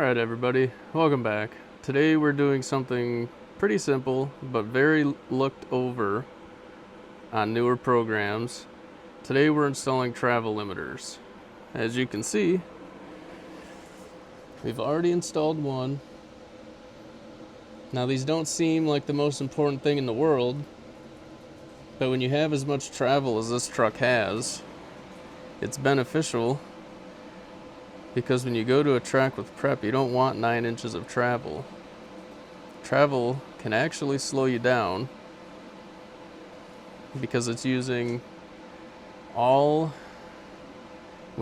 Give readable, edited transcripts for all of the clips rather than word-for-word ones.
Alright everybody, welcome back. Today we're doing something pretty simple, but very looked over on newer programs. Today we're installing travel limiters. As you can see, we've already installed one. Now these don't seem like the most important thing in the world, but when you have as much travel as this truck has, it's beneficial. Because when you go to a track with prep, you don't want 9 inches of travel. Travel can actually slow you down because it's using when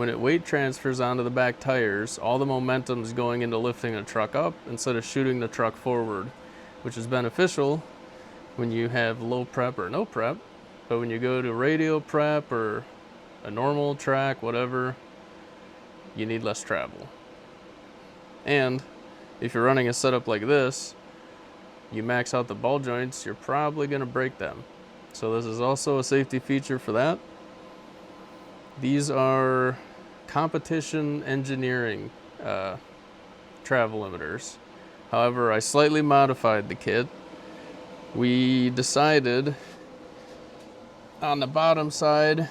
it weight transfers onto the back tires, all the momentum is going into lifting the truck up instead of shooting the truck forward, which is beneficial when you have low prep or no prep. But when you go to radio prep or a normal track, whatever, you need less travel. And if you're running a setup like this, you max out the ball joints, you're probably going to break them. So this is also a safety feature for that. These are competition engineering travel limiters. However, I slightly modified the kit. We decided on the bottom side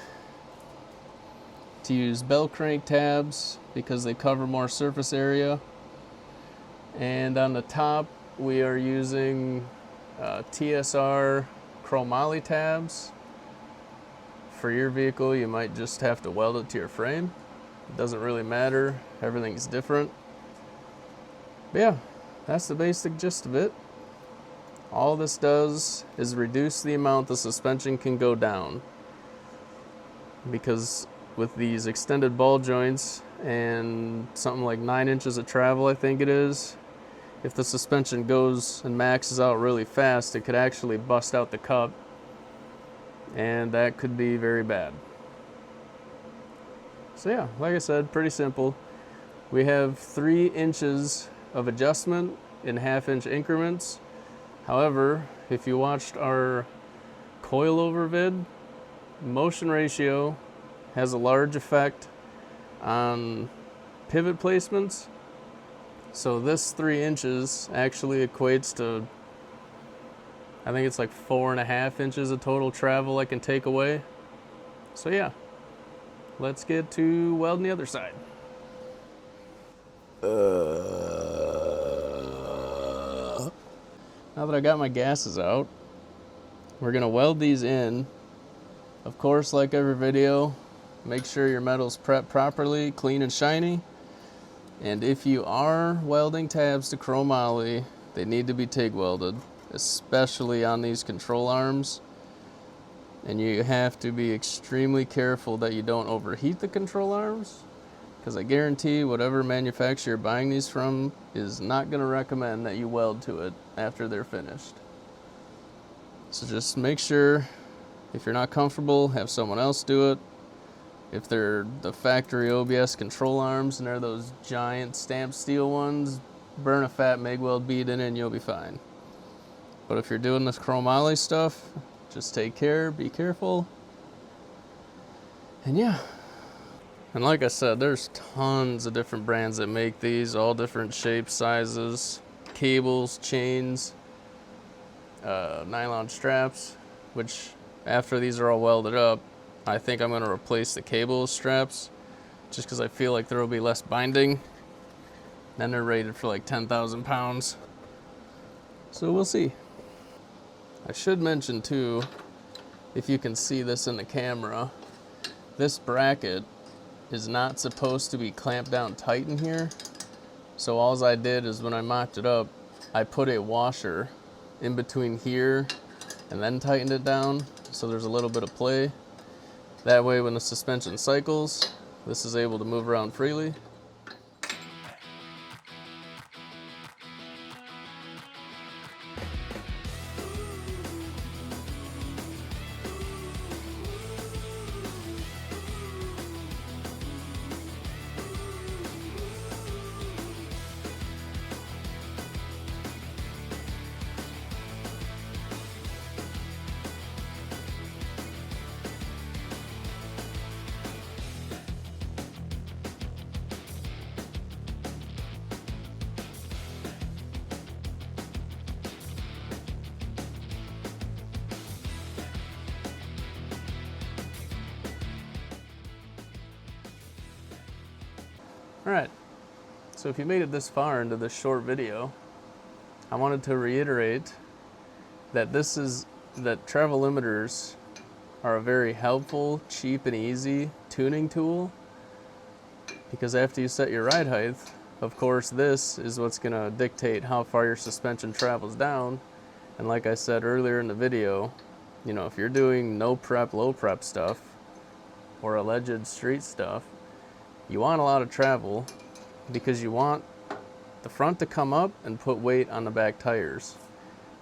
to use bell crank tabs because they cover more surface area, and on the top we are using TSR chromoly tabs. For your vehicle you might just have to weld it to your frame. It doesn't really matter, everything's different. But yeah, that's the basic gist of it. All this does is reduce the amount the suspension can go down, because with these extended ball joints and something like 9 inches of travel, I think it is, if the suspension goes and maxes out really fast, it could actually bust out the cup, and that could be very bad. So yeah, like I said, pretty simple. We have 3 inches of adjustment in half-inch increments. However, if you watched our coilover vid, motion ratio has a large effect on pivot placements. So this 3 inches actually equates to, I think it's like 4.5 inches of total travel I can take away. So yeah, let's get to welding the other side. Now that I got my gases out, we're gonna weld these in. Of course, like every video, make sure your metal's prepped properly, clean and shiny. And if you are welding tabs to chromoly, they need to be TIG welded, especially on these control arms. And you have to be extremely careful that you don't overheat the control arms, because I guarantee whatever manufacturer you're buying these from is not going to recommend that you weld to it after they're finished. So just make sure, if you're not comfortable, have someone else do it. If they're the factory OBS control arms and they're those giant stamped steel ones, burn a fat MIG weld bead in it and you'll be fine. But if you're doing this chromoly stuff, just take care, be careful. And yeah. And like I said, there's tons of different brands that make these, all different shapes, sizes, cables, chains, nylon straps, which after these are all welded up, I think I'm going to replace the cable straps just because I feel like there will be less binding. And they're rated for like 10,000 pounds. So we'll see. I should mention too, if you can see this in the camera, this bracket is not supposed to be clamped down tight in here. So all I did is when I mocked it up, I put a washer in between here and then tightened it down so there's a little bit of play. That way when the suspension cycles, this is able to move around freely. Alright, so if you made it this far into this short video, I wanted to reiterate that that travel limiters are a very helpful, cheap, and easy tuning tool, because after you set your ride height, of course this is what's going to dictate how far your suspension travels down. And like I said earlier in the video, you know, if you're doing no prep, low prep stuff, or alleged street stuff, you want a lot of travel because you want the front to come up and put weight on the back tires.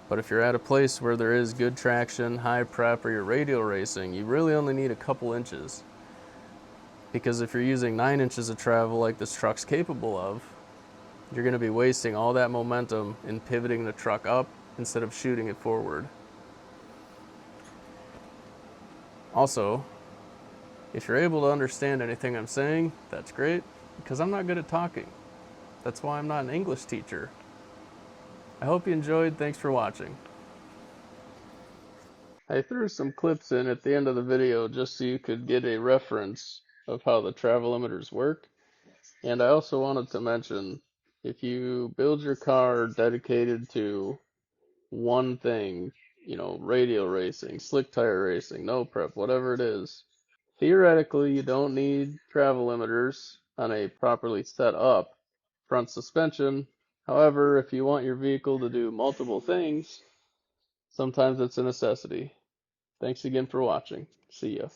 But if you're at a place where there is good traction, high prep, or you're radial racing, you really only need a couple inches. Because if you're using 9 inches of travel like this truck's capable of, you're going to be wasting all that momentum in pivoting the truck up instead of shooting it forward. Also, if you're able to understand anything I'm saying, that's great, because I'm not good at talking. That's why I'm not an English teacher. I hope you enjoyed. Thanks for watching. I threw some clips in at the end of the video just so you could get a reference of how the travel limiters work. And I also wanted to mention, if you build your car dedicated to one thing, you know, radial racing, slick tire racing, no prep, whatever it is, theoretically you don't need travel limiters on a properly set up front suspension. However, if you want your vehicle to do multiple things, sometimes it's a necessity. Thanks again for watching. See ya.